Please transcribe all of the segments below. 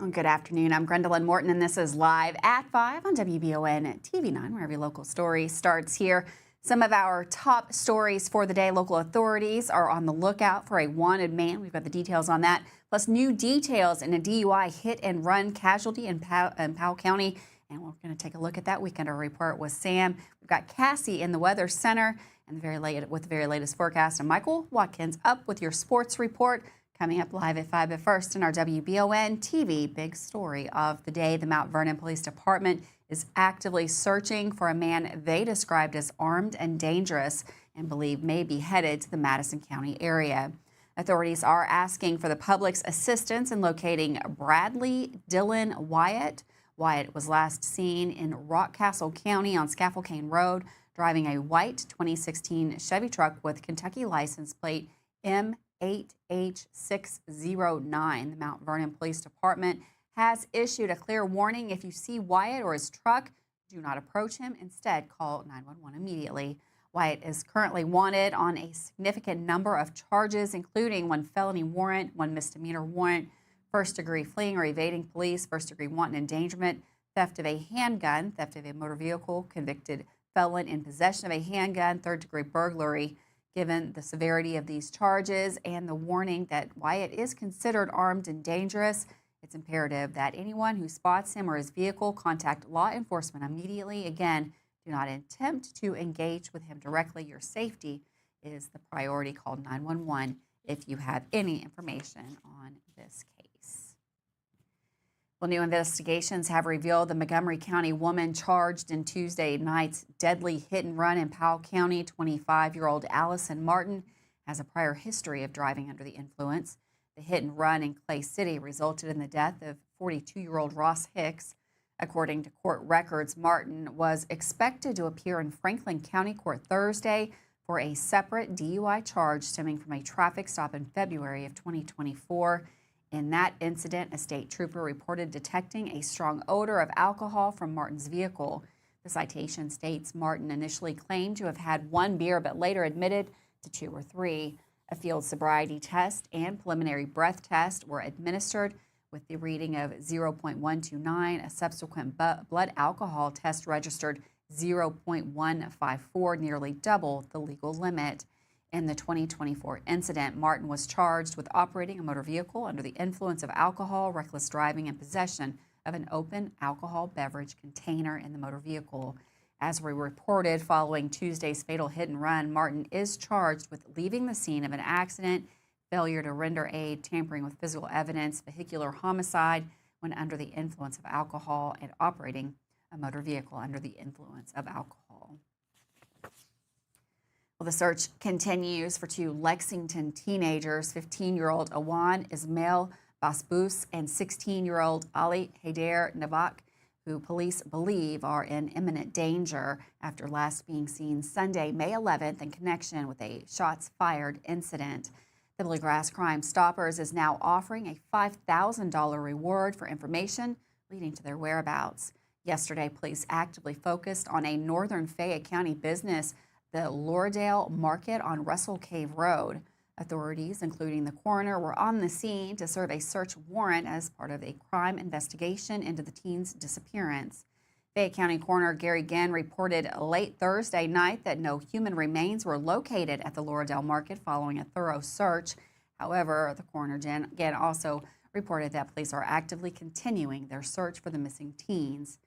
Well, good afternoon. I'm Gwendolyn Morton, and this is Live at 5 on WBON TV9, where every local story starts here. Some of our top stories for the day. Local authorities are on the lookout for a wanted man. We've got the details on that, plus new details in a DUI hit-and-run casualty in Powell County. And we're going to take a look at that Weekender report with Sam. We've got Cassie in the Weather Center and the very latest forecast. And Michael Watkins up with your sports report. Coming up live at 5 at first in our WBON TV big story of the day. The Mount Vernon Police Department is actively searching for a man they described as armed and dangerous and believe may be headed to the Madison County area. Authorities are asking for the public's assistance in locating Bradley Dylan Wyatt. Wyatt was last seen in Rockcastle County on Scaffold Road driving a white 2016 Chevy truck with Kentucky license plate M8H609. The Mount Vernon Police Department has issued a clear warning. If you see Wyatt or his truck, do not approach him. Instead, call 911 immediately. Wyatt is currently wanted on a significant number of charges, including one felony warrant, one misdemeanor warrant, first-degree fleeing or evading police, first-degree wanton endangerment, theft of a handgun, theft of a motor vehicle, convicted felon in possession of a handgun, third-degree burglary. Given the severity of these charges and the warning that Wyatt is considered armed and dangerous, it's imperative that anyone who spots him or his vehicle contact law enforcement immediately. Again, do not attempt to engage with him directly. Your safety is the priority. Call 911 if you have any information on this case. Well, new investigations have revealed the Montgomery County woman charged in Tuesday night's deadly hit and run in Powell County. 25-year-old Allison Martin has a prior history of driving under the influence. The hit and run in Clay City resulted in the death of 42-year-old Ross Hicks. According to court records, Martin was expected to appear in Franklin County Court Thursday for a separate DUI charge stemming from a traffic stop in February of 2024. In that incident, a state trooper reported detecting a strong odor of alcohol from Martin's vehicle. The citation states Martin initially claimed to have had one beer, but later admitted to two or three. A field sobriety test and preliminary breath test were administered with the reading of 0.129. A subsequent blood alcohol test registered 0.154, nearly double the legal limit. In the 2024 incident, Martin was charged with operating a motor vehicle under the influence of alcohol, reckless driving, and possession of an open alcohol beverage container in the motor vehicle. As we reported following Tuesday's fatal hit and run, Martin is charged with leaving the scene of an accident, failure to render aid, tampering with physical evidence, vehicular homicide when under the influence of alcohol, and operating a motor vehicle under the influence of alcohol. Well, the search continues for two Lexington teenagers, 15-year-old Awan Ismail Basbous and 16-year-old Ali Haider Nabak, who police believe are in imminent danger after last being seen Sunday, May 11th, in connection with a shots-fired incident. The Bluegrass Crime Stoppers is now offering a $5,000 reward for information leading to their whereabouts. Yesterday, police actively focused on a northern Fayette County business, the Lauredale Market on Russell Cave Road. Authorities, including the coroner, were on the scene to serve a search warrant as part of a crime investigation into the teen's disappearance. Fayette County Coroner Gary Ginn reported late Thursday night that no human remains were located at the Lauredale Market following a thorough search. However, the coroner Ginn also reported that police are actively continuing their search for the missing teens.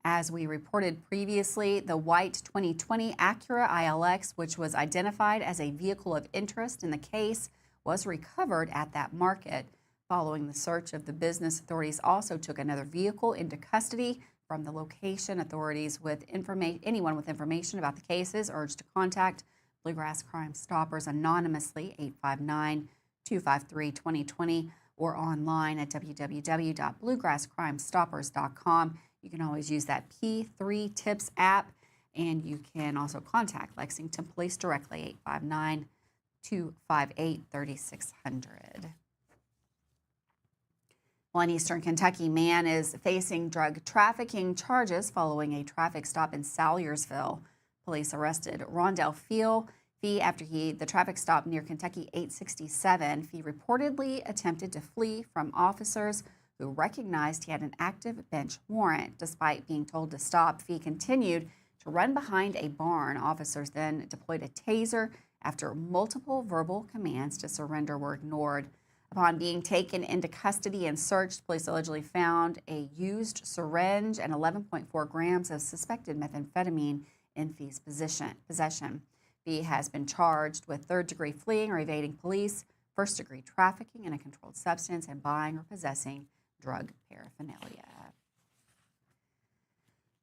As we reported previously, the white 2020 Acura ILX, which was identified as a vehicle of interest in the case, was recovered at that market. Following the search of the business, authorities also took another vehicle into custody from the location. Authorities with anyone with information about the cases urged to contact Bluegrass Crime Stoppers anonymously, 859-253-2020, or online at www.bluegrasscrimestoppers.com. You can always use that P3 Tips app, and you can also contact Lexington Police directly, 859-258-3600. One Eastern Kentucky man is facing drug trafficking charges following a traffic stop in Salyersville. Police arrested Rondell Fee after the traffic stop near Kentucky 867. Fee reportedly attempted to flee from officers who recognized he had an active bench warrant. Despite being told to stop, Fee continued to run behind a barn. Officers then deployed a taser after multiple verbal commands to surrender were ignored. Upon being taken into custody and searched, police allegedly found a used syringe and 11.4 grams of suspected methamphetamine in Fee's possession. Fee has been charged with third-degree fleeing or evading police, first-degree trafficking in a controlled substance, and buying or possessing drug paraphernalia.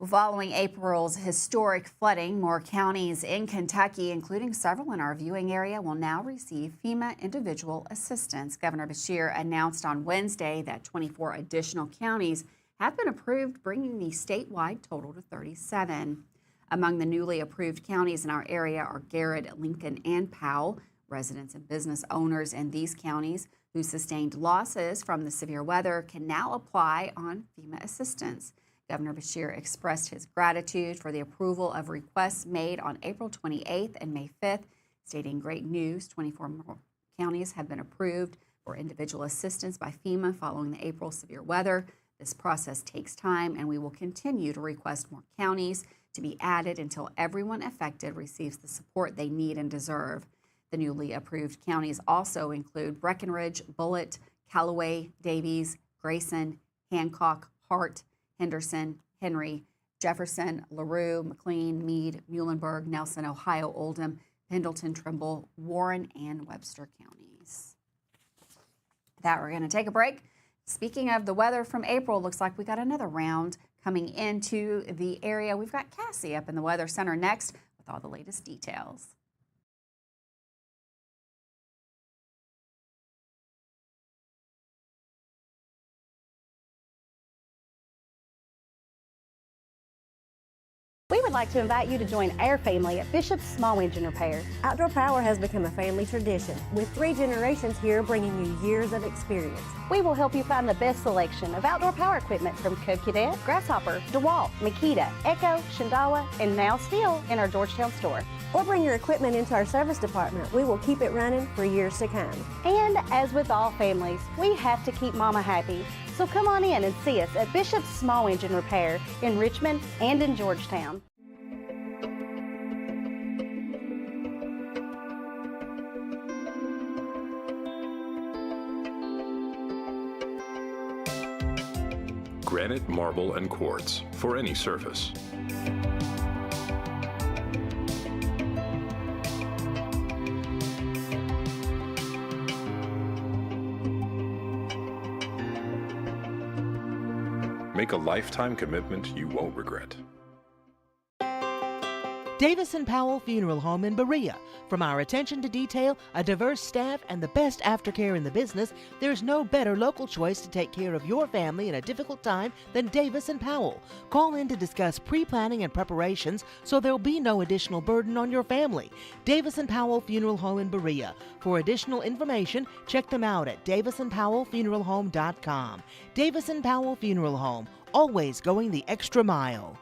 Following April's historic flooding, more counties in Kentucky, including several in our viewing area, will now receive FEMA individual assistance. Governor Beshear announced on Wednesday that 24 additional counties have been approved, bringing the statewide total to 37. Among the newly approved counties in our area are Garrett, Lincoln, and Powell. Residents and business owners in these counties who sustained losses from the severe weather can now apply on FEMA assistance. Governor Beshear expressed his gratitude for the approval of requests made on April 28th and May 5th, stating, "Great news, 24 more counties have been approved for individual assistance by FEMA following the April severe weather. This process takes time, and we will continue to request more counties to be added until everyone affected receives the support they need and deserve." The newly approved counties also include Breckenridge, Bullitt, Callaway, Davies, Grayson, Hancock, Hart, Henderson, Henry, Jefferson, LaRue, McLean, Meade, Muhlenberg, Nelson, Ohio, Oldham, Pendleton, Trimble, Warren, and Webster counties. With that, we're going to take a break. Speaking of the weather from April, looks like we got another round coming into the area. We've got Cassie up in the Weather Center next with all the latest details. We would like to invite you to join our family at Bishop's Small Engine Repair. Outdoor Power has become a family tradition, with 3 generations here bringing you years of experience. We will help you find the best selection of outdoor power equipment from Code Cadet, Grasshopper, DeWalt, Makita, Echo, Shindawa, and now Steel in our Georgetown store. Or bring your equipment into our service department. We will keep it running for years to come. And as with all families, we have to keep Mama happy. So come on in and see us at Bishop's Small Engine Repair in Richmond and in Georgetown. Granite, marble, and quartz for any surface. Make a lifetime commitment you won't regret. Davis & Powell Funeral Home in Berea. From our attention to detail, a diverse staff, and the best aftercare in the business, there's no better local choice to take care of your family in a difficult time than Davis & Powell. Call in to discuss pre-planning and preparations so there'll be no additional burden on your family. Davis & Powell Funeral Home in Berea. For additional information, check them out at davisandpowellfuneralhome.com. Davis & Powell Funeral Home, always going the extra mile.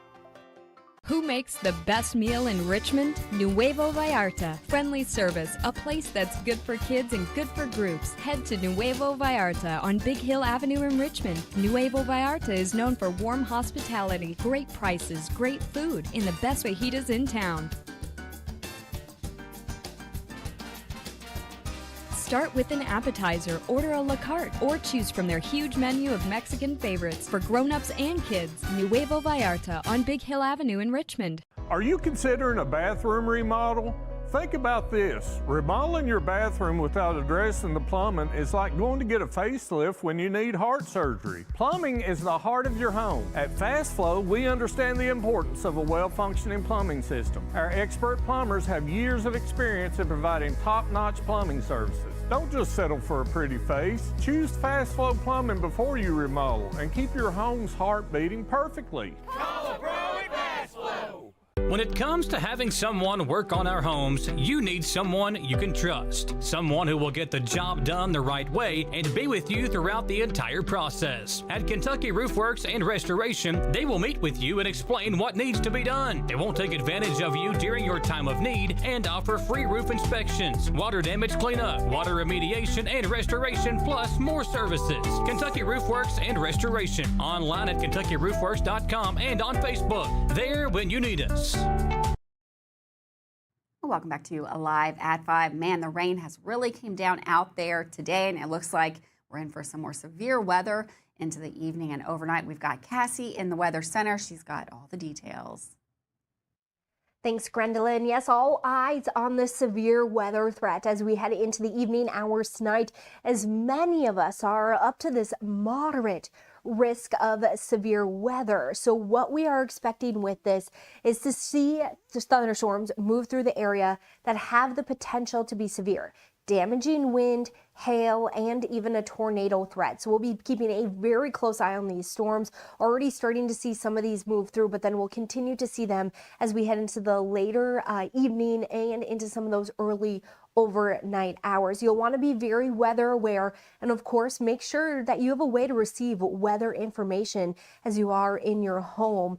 Who makes the best meal in Richmond? Nuevo Vallarta. Friendly service, a place that's good for kids and good for groups. Head to Nuevo Vallarta on Big Hill Avenue in Richmond. Nuevo Vallarta is known for warm hospitality, great prices, great food, and the best fajitas in town. Start with an appetizer, order a la carte, or choose from their huge menu of Mexican favorites for grown-ups and kids. Nuevo Vallarta on Big Hill Avenue in Richmond. Are you considering a bathroom remodel? Think about this. Remodeling your bathroom without addressing the plumbing is like going to get a facelift when you need heart surgery. Plumbing is the heart of your home. At Fast Flow, we understand the importance of a well-functioning plumbing system. Our expert plumbers have years of experience in providing top-notch plumbing services. Don't just settle for a pretty face. Choose Fast Flow Plumbing before you remodel and keep your home's heart beating perfectly. Call a pro at Fast Flow. When it comes to having someone work on our homes, you need someone you can trust. Someone who will get the job done the right way and be with you throughout the entire process. At Kentucky Roof Works and Restoration, they will meet with you and explain what needs to be done. They won't take advantage of you during your time of need and offer free roof inspections, water damage cleanup, water remediation and restoration, plus more services. Kentucky Roof Works and Restoration. Online at KentuckyRoofWorks.com and on Facebook. There when you need us. Welcome back to Alive at 5. Man, the rain has really came down out there today, and it looks like we're in for some more severe weather into the evening and overnight. We've got Cassie in the Weather Center. She's got all the details. Thanks, Gwendolyn. Yes, all eyes on the severe weather threat as we head into the evening hours tonight, as many of us are up to this moderate risk of severe weather. So what we are expecting with this is to see the thunderstorms move through the area that have the potential to be severe. Damaging wind, hail, and even a tornado threat. So we'll be keeping a very close eye on these storms. Already starting to see some of these move through, but then we'll continue to see them as we head into the later evening and into some of those early overnight hours. You'll want to be very weather aware, and of course make sure that you have a way to receive weather information as you are in your home.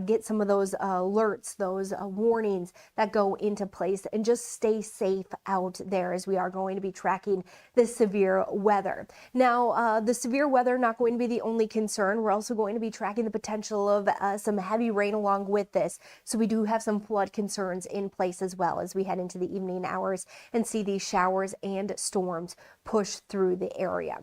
Get some of those alerts, those warnings that go into place, and just stay safe out there as we are going to be tracking this severe weather. Now, the severe weather not going to be the only concern. We're also going to be tracking the potential of some heavy rain along with this. So we do have some flood concerns in place as well as we head into the evening hours and see these showers and storms push through the area.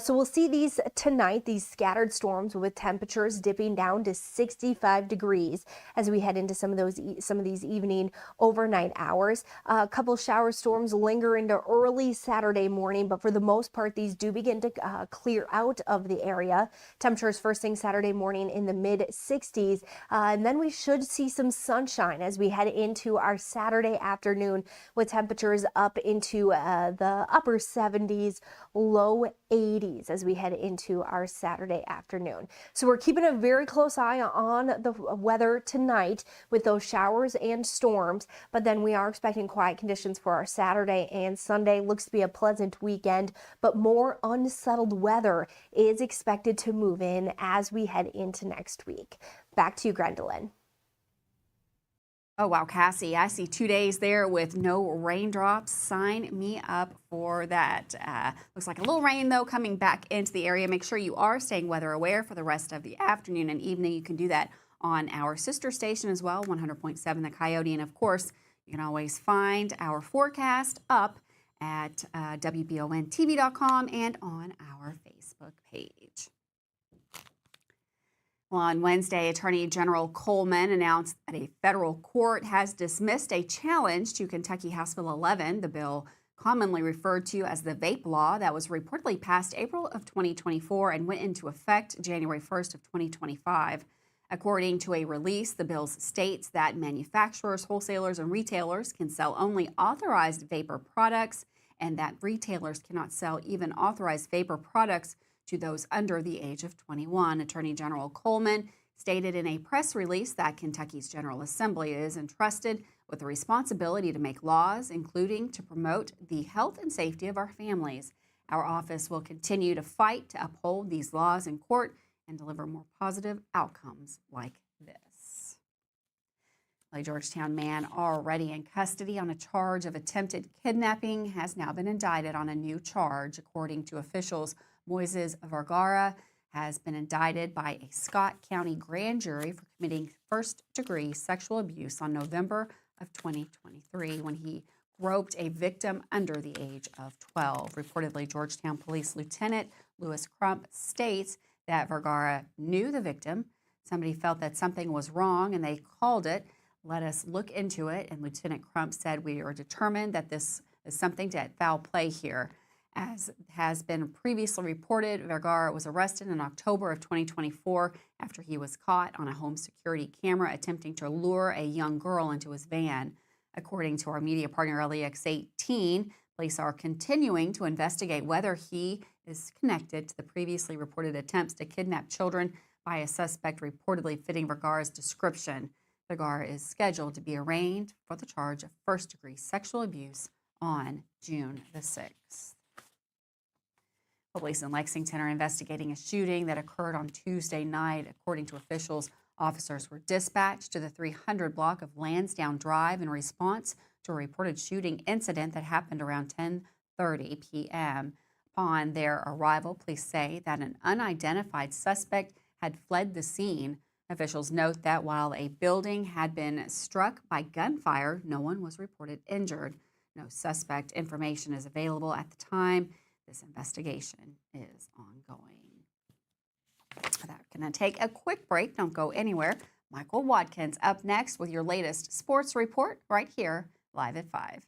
So we'll see these tonight, these scattered storms with temperatures dipping down to 65 degrees as we head into some of these evening overnight hours. A couple shower storms linger into early Saturday morning, but for the most part, these do begin to clear out of the area. Temperatures first thing Saturday morning in the mid 60s, and then we should see some sunshine as we head into our Saturday afternoon with temperatures up into the upper 70s, low 80s as we head into our Saturday afternoon. So we're keeping a very close eye on the weather tonight with those showers and storms, but then we are expecting quiet conditions for our Saturday and Sunday. Looks to be a pleasant weekend, but more unsettled weather is expected to move in as we head into next week. Back to you, Gwendolyn. Oh, wow, Cassie, I see 2 days there with no raindrops. Sign me up for that. Looks like a little rain, though, coming back into the area. Make sure you are staying weather aware for the rest of the afternoon and evening. You can do that on our sister station as well, 100.7 The Coyote. And, of course, you can always find our forecast up at WBONTV.com and on our Facebook page. Well, on Wednesday, Attorney General Coleman announced that a federal court has dismissed a challenge to Kentucky House Bill 11, the bill commonly referred to as the vape law that was reportedly passed April of 2024 and went into effect January 1st of 2025. According to a release, the bill states that manufacturers, wholesalers, and retailers can sell only authorized vapor products and that retailers cannot sell even authorized vapor products to those under the age of 21. Attorney General Coleman stated in a press release that Kentucky's General Assembly is entrusted with the responsibility to make laws, including to promote the health and safety of our families. Our office will continue to fight to uphold these laws in court and deliver more positive outcomes like this. A Georgetown man already in custody on a charge of attempted kidnapping has now been indicted on a new charge. According to officials, Moises Vergara has been indicted by a Scott County grand jury for committing first-degree sexual abuse on November of 2023 when he groped a victim under the age of 12. Reportedly, Georgetown Police Lieutenant Lewis Crump states that Vergara knew the victim. Somebody felt that something was wrong and they called it. Let us look into it. And Lieutenant Crump said, we are determined that this is something to foul play here. As has been previously reported, Vergara was arrested in October of 2024 after he was caught on a home security camera attempting to lure a young girl into his van. According to our media partner LEX18, police are continuing to investigate whether he is connected to the previously reported attempts to kidnap children by a suspect reportedly fitting Vergara's description. Thagard is scheduled to be arraigned for the charge of first-degree sexual abuse on June the 6th. Police in Lexington are investigating a shooting that occurred on Tuesday night. According to officials, officers were dispatched to the 300 block of Lansdowne Drive in response to a reported shooting incident that happened around 10:30 p.m. Upon their arrival, police say that an unidentified suspect had fled the scene. Officials note that while a building had been struck by gunfire, no one was reported injured. No suspect information is available at the time. This investigation is ongoing. That's going to take a quick break. Don't go anywhere. Michael Watkins up next with your latest sports report right here, live at 5.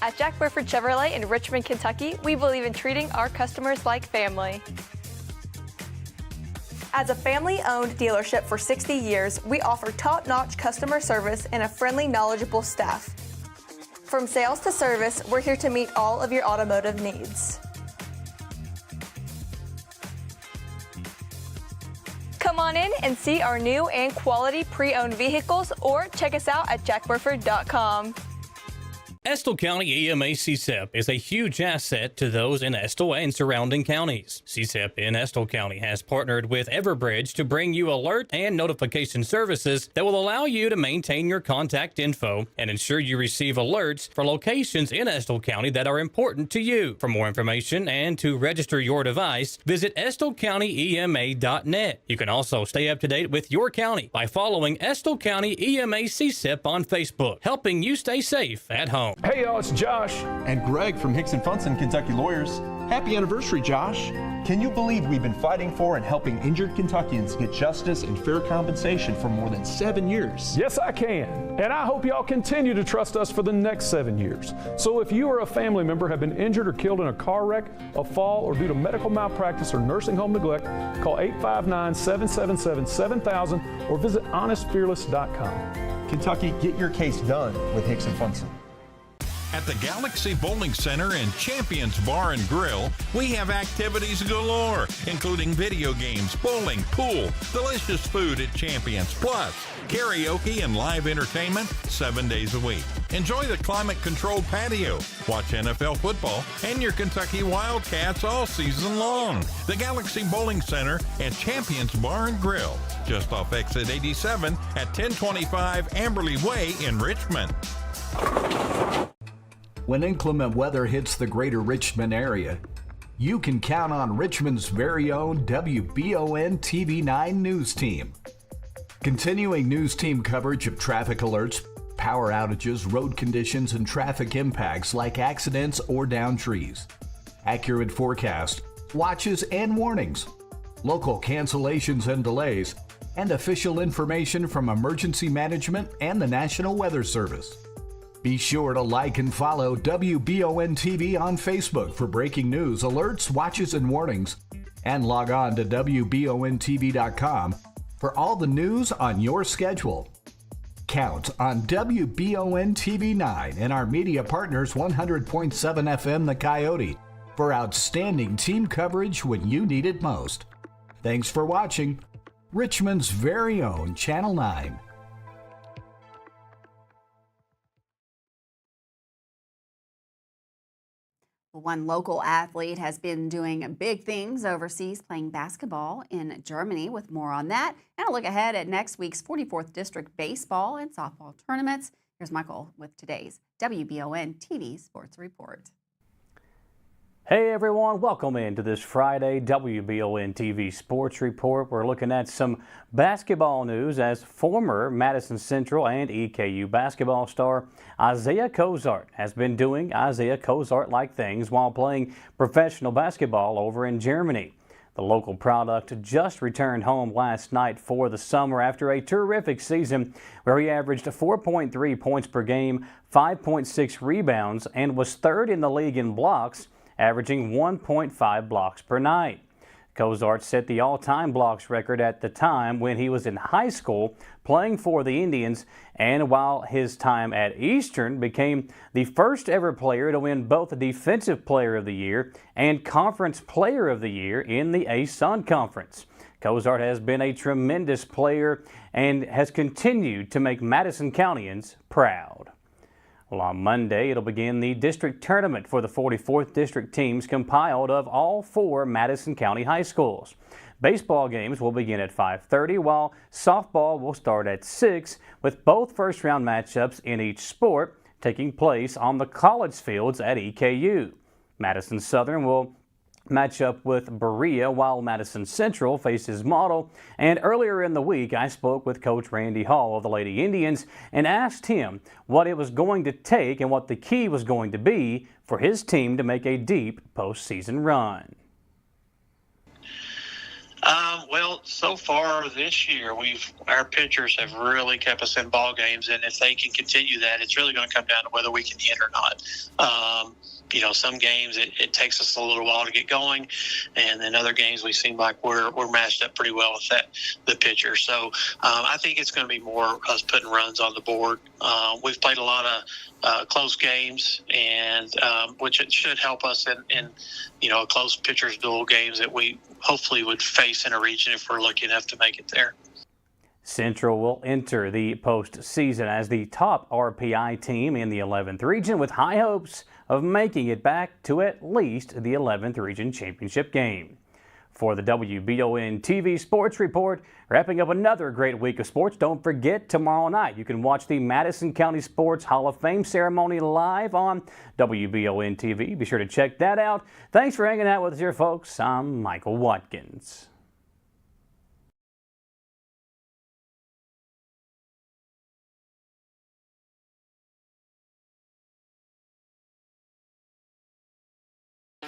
At Jack Burford Chevrolet in Richmond, Kentucky, we believe in treating our customers like family. As a family-owned dealership for 60 years, we offer top-notch customer service and a friendly, knowledgeable staff. From sales to service, we're here to meet all of your automotive needs. Come on in and see our new and quality pre-owned vehicles, or check us out at jackburford.com. Estill County EMA CSEP is a huge asset to those in Estill and surrounding counties. CSEP in Estill County has partnered with Everbridge to bring you alert and notification services that will allow you to maintain your contact info and ensure you receive alerts for locations in Estill County that are important to you. For more information and to register your device, visit EstillCountyEMA.net. You can also stay up to date with your county by following Estill County EMA CSEP on Facebook, helping you stay safe at home. Hey y'all, it's Josh. And Greg from Hicks & Funson, Kentucky Lawyers. Happy anniversary, Josh. Can you believe we've been fighting for and helping injured Kentuckians get justice and fair compensation for more than 7 years? Yes, I can. And I hope y'all continue to trust us for the next 7 years. So if you or a family member have been injured or killed in a car wreck, a fall, or due to medical malpractice or nursing home neglect, call 859-777-7000 or visit honestfearless.com. Kentucky, get your case done with Hicks & Funson. At the Galaxy Bowling Center and Champions Bar and Grill, we have activities galore, including video games, bowling, pool, delicious food at Champions, plus karaoke and live entertainment 7 days a week. Enjoy the climate-controlled patio, watch NFL football, and your Kentucky Wildcats all season long. The Galaxy Bowling Center and Champions Bar and Grill, just off exit 87 at 1025 Amberley Way in Richmond. When inclement weather hits the greater Richmond area, you can count on Richmond's very own WBON TV9 News Team. Continuing news team coverage of traffic alerts, power outages, road conditions, and traffic impacts like accidents or downed trees. Accurate forecast, watches and warnings, local cancellations and delays, and official information from emergency management and the National Weather Service. Be sure to like and follow WBON TV on Facebook for breaking news, alerts, watches, and warnings. And log on to WBONTV.com for all the news on your schedule. Count on WBON TV9 and our media partners 100.7 FM The Coyote for outstanding team coverage when you need it most. Thanks for watching Richmond's very own Channel 9. One local athlete has been doing big things overseas, playing basketball in Germany. With more on that and a look ahead at next week's 44th District baseball and softball tournaments, here's Michael with today's WBON TV Sports Report. Hey everyone, welcome into this Friday WBON TV Sports Report. We're looking at some basketball news as former Madison Central and EKU basketball star Isaiah Cozart has been doing Isaiah Cozart-like things while playing professional basketball over in Germany. The local product just returned home last night for the summer after a terrific season where he averaged 4.3 points per game, 5.6 rebounds, and was third in the league in blocks, averaging 1.5 blocks per night. Cozart set the all-time blocks record at the time when he was in high school playing for the Indians, and while his time at Eastern became the first ever player to win both the Defensive Player of the Year and Conference Player of the Year in the ASUN Conference. Cozart has been a tremendous player and has continued to make Madison Countyans proud. Well, on Monday, it'll begin the district tournament for the 44th district teams compiled of all 4 Madison County high schools. Baseball games will begin at 5:30, while softball will start at 6, with both first-round matchups in each sport taking place on the college fields at EKU. Madison Southern will match up with Berea, while Madison Central faces Model. And earlier in the week, I spoke with Coach Randy Hall of the Lady Indians and asked him what it was going to take and what the key was going to be for his team to make a deep postseason run. Well, so far this year, our pitchers have really kept us in ball games, and if they can continue that, it's really going to come down to whether we can hit or not. Some games it takes us a little while to get going, and then other games we seem like we're matched up pretty well with the pitcher. So I think it's going to be more us putting runs on the board. We've played a lot of close games, and which it should help us in a close pitchers duel games that we hopefully would face in a region if we're lucky enough to make it there. Central will enter the postseason as the top RPI team in the 11th region, with high hopes of making it back to at least the 11th region championship game. For the WBON TV Sports Report, wrapping up another great week of sports, don't forget tomorrow night you can watch the Madison County Sports Hall of Fame ceremony live on WBON TV. Be sure to check that out. Thanks for hanging out with us here, folks. I'm Michael Watkins.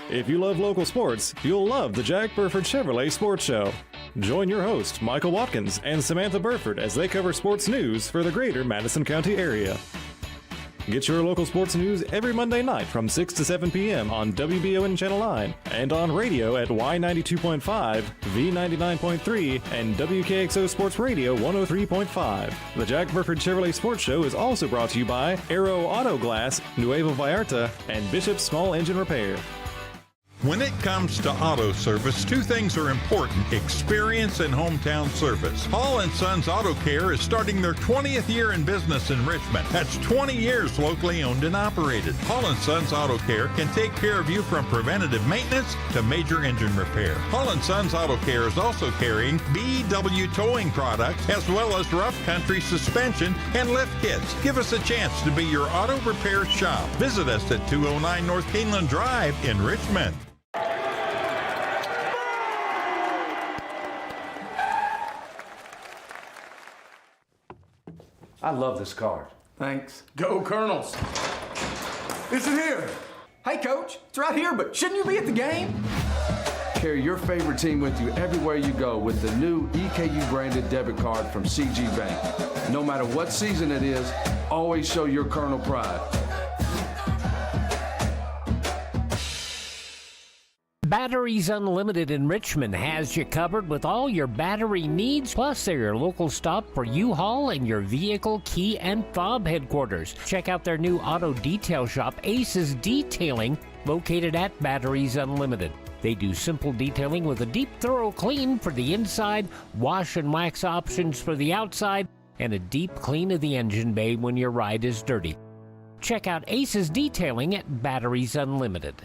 If you love local sports, you'll love the Jack Burford Chevrolet Sports Show. Join your host, Michael Watkins, and Samantha Burford as they cover sports news for the greater Madison County area. Get your local sports news every Monday night from 6 to 7 p.m. on WBON Channel 9 and on radio at Y92.5, V99.3, and WKXO Sports Radio 103.5. The Jack Burford Chevrolet Sports Show is also brought to you by Aero Auto Glass, Nuevo Vallarta, and Bishop Small Engine Repair. When it comes to auto service, 2 things are important: experience and hometown service. Hall & Sons Auto Care is starting their 20th year in business in Richmond. That's 20 years locally owned and operated. Hall & Sons Auto Care can take care of you from preventative maintenance to major engine repair. Hall & Sons Auto Care is also carrying BW towing products as well as rough country suspension and lift kits. Give us a chance to be your auto repair shop. Visit us at 209 North Keeneland Drive in Richmond. I love this card. Thanks. Go Colonels. Is it here? Hey, Coach, it's right here, but shouldn't you be at the game? Carry your favorite team with you everywhere you go with the new EKU branded debit card from CG Bank. No matter what season it is, always show your Colonel pride. Batteries Unlimited in Richmond has you covered with all your battery needs, plus they're your local stop for U-Haul and your vehicle key and fob headquarters. Check out their new auto detail shop, Aces Detailing, located at Batteries Unlimited. They do simple detailing with a deep, thorough clean for the inside, wash and wax options for the outside, and a deep clean of the engine bay when your ride is dirty. Check out Aces Detailing at Batteries Unlimited.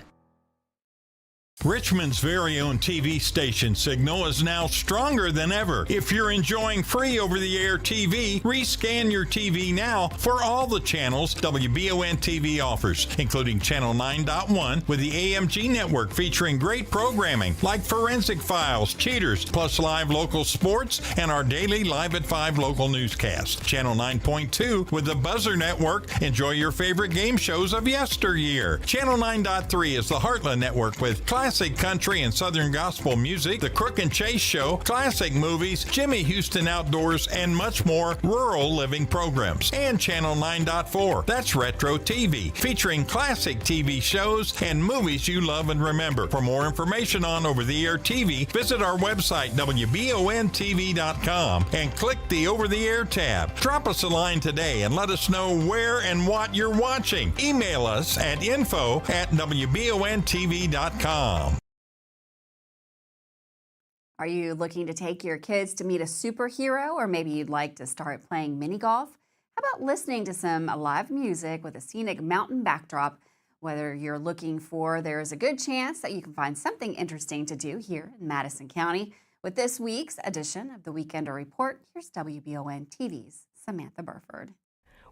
Richmond's very own TV station signal is now stronger than ever. If you're enjoying free over-the-air TV, rescan your TV now for all the channels WBON TV offers, including Channel 9.1 with the AMG network featuring great programming like Forensic Files, Cheaters, plus live local sports and our daily Live at 5 local newscast. Channel 9.2 with the Buzzer network. Enjoy your favorite game shows of yesteryear. Channel 9.3 is the Heartland network with classic classic country and southern gospel music, the Crook and Chase Show, classic movies, Jimmy Houston Outdoors, and much more rural living programs. And Channel 9.4, that's Retro TV, featuring classic TV shows and movies you love and remember. For more information on over-the-air TV, visit our website, WBONTV.com, and click the Over-the-Air tab. Drop us a line today and let us know where and what you're watching. Email us at info@WBONTV.com. Are you looking to take your kids to meet a superhero, or maybe you'd like to start playing mini golf? How about listening to some live music with a scenic mountain backdrop? Whether you're looking for, there's a good chance that you can find something interesting to do here in Madison County. With this week's edition of the Weekender Report, here's WBON TV's Samantha Burford.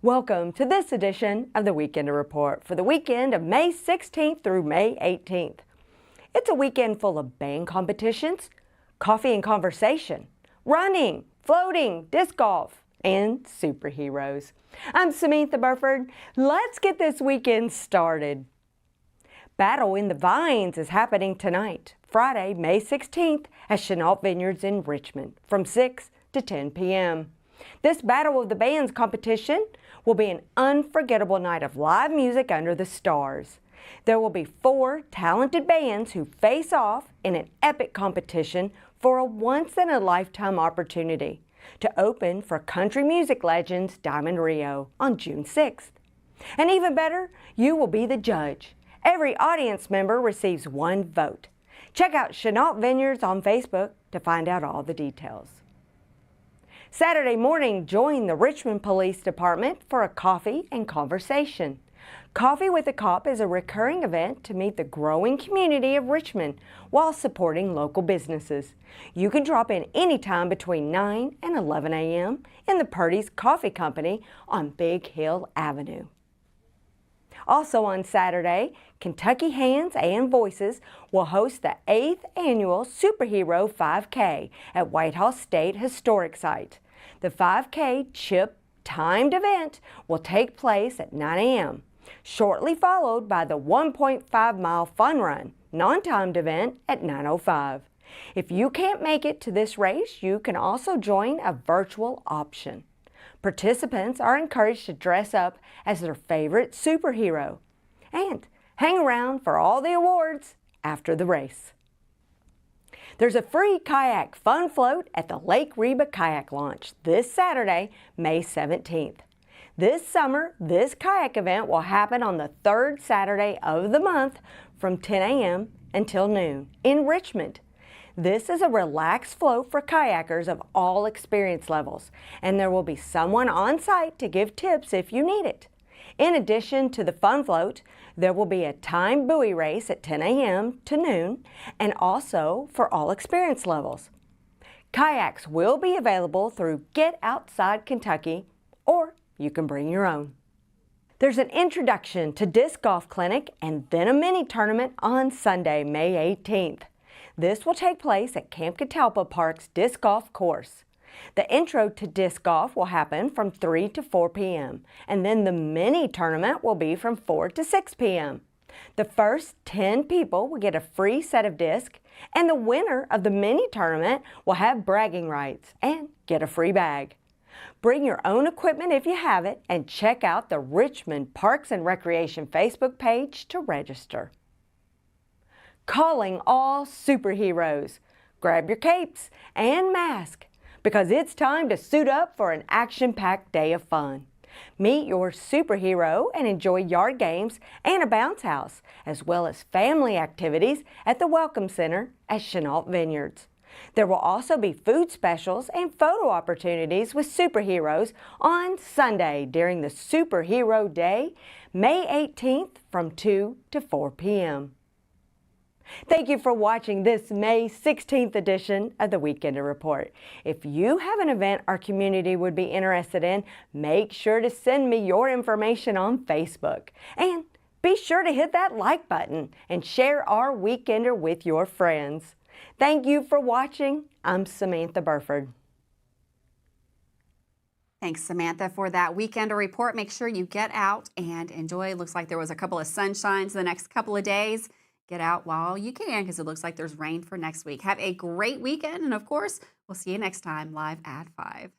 Welcome to this edition of the Weekender Report for the weekend of May 16th through May 18th. It's a weekend full of band competitions, coffee and conversation, running, floating, disc golf, and superheroes. I'm Samantha Burford. Let's get this weekend started. Battle in the Vines is happening tonight, Friday, May 16th, at Chenault Vineyards in Richmond from 6 to 10 p.m. This Battle of the Bands competition will be an unforgettable night of live music under the stars. There will be 4 talented bands who face off in an epic competition for a once-in-a-lifetime opportunity to open for country music legends Diamond Rio on June 6th. And even better, you will be the judge. Every audience member receives 1 vote. Check out Chenault Vineyards on Facebook to find out all the details. Saturday morning, join the Richmond Police Department for a coffee and conversation. Coffee with a Cop is a recurring event to meet the growing community of Richmond while supporting local businesses. You can drop in anytime between 9 and 11 a.m. in the Purdy's Coffee Company on Big Hill Avenue. Also on Saturday, Kentucky Hands and Voices will host the 8th annual Superhero 5K at Whitehall State Historic Site. The 5K chip timed event will take place at 9 a.m., shortly followed by the 1.5-mile fun run, non-timed event at 9:05. If you can't make it to this race, you can also join a virtual option. Participants are encouraged to dress up as their favorite superhero and hang around for all the awards after the race. There's a free kayak fun float at the Lake Reba Kayak Launch this Saturday, May 17th. This summer, this kayak event will happen on the 3rd Saturday of the month from 10 a.m. until noon in Richmond. This is a relaxed float for kayakers of all experience levels, and there will be someone on site to give tips if you need it. In addition to the fun float, there will be a timed buoy race at 10 a.m. to noon, and also for all experience levels. Kayaks will be available through Get Outside Kentucky, or you can bring your own. There's an introduction to disc golf clinic and then a mini tournament on Sunday, May 18th. This will take place at Camp Catalpa Park's disc golf course. The intro to disc golf will happen from 3 to 4 p.m. and then the mini tournament will be from 4 to 6 p.m. The first 10 people will get a free set of discs, and the winner of the mini tournament will have bragging rights and get a free bag. Bring your own equipment if you have it, and check out the Richmond Parks and Recreation Facebook page to register. Calling all superheroes. Grab your capes and mask, because it's time to suit up for an action-packed day of fun. Meet your superhero and enjoy yard games and a bounce house, as well as family activities at the Welcome Center at Chenault Vineyards. There will also be food specials and photo opportunities with superheroes on Sunday during the Superhero Day, May 18th from 2 to 4 p.m. Thank you for watching this May 16th edition of the Weekender Report. If you have an event our community would be interested in, make sure to send me your information on Facebook. And be sure to hit that like button and share our Weekender with your friends. Thank you for watching. I'm Samantha Burford. Thanks, Samantha, for that Weekender Report. Make sure you get out and enjoy. Looks like there was a couple of sunshines the next couple of days. get out while you can because it looks like there's rain for next week. Have a great weekend. And of course, we'll see you next time live at 5.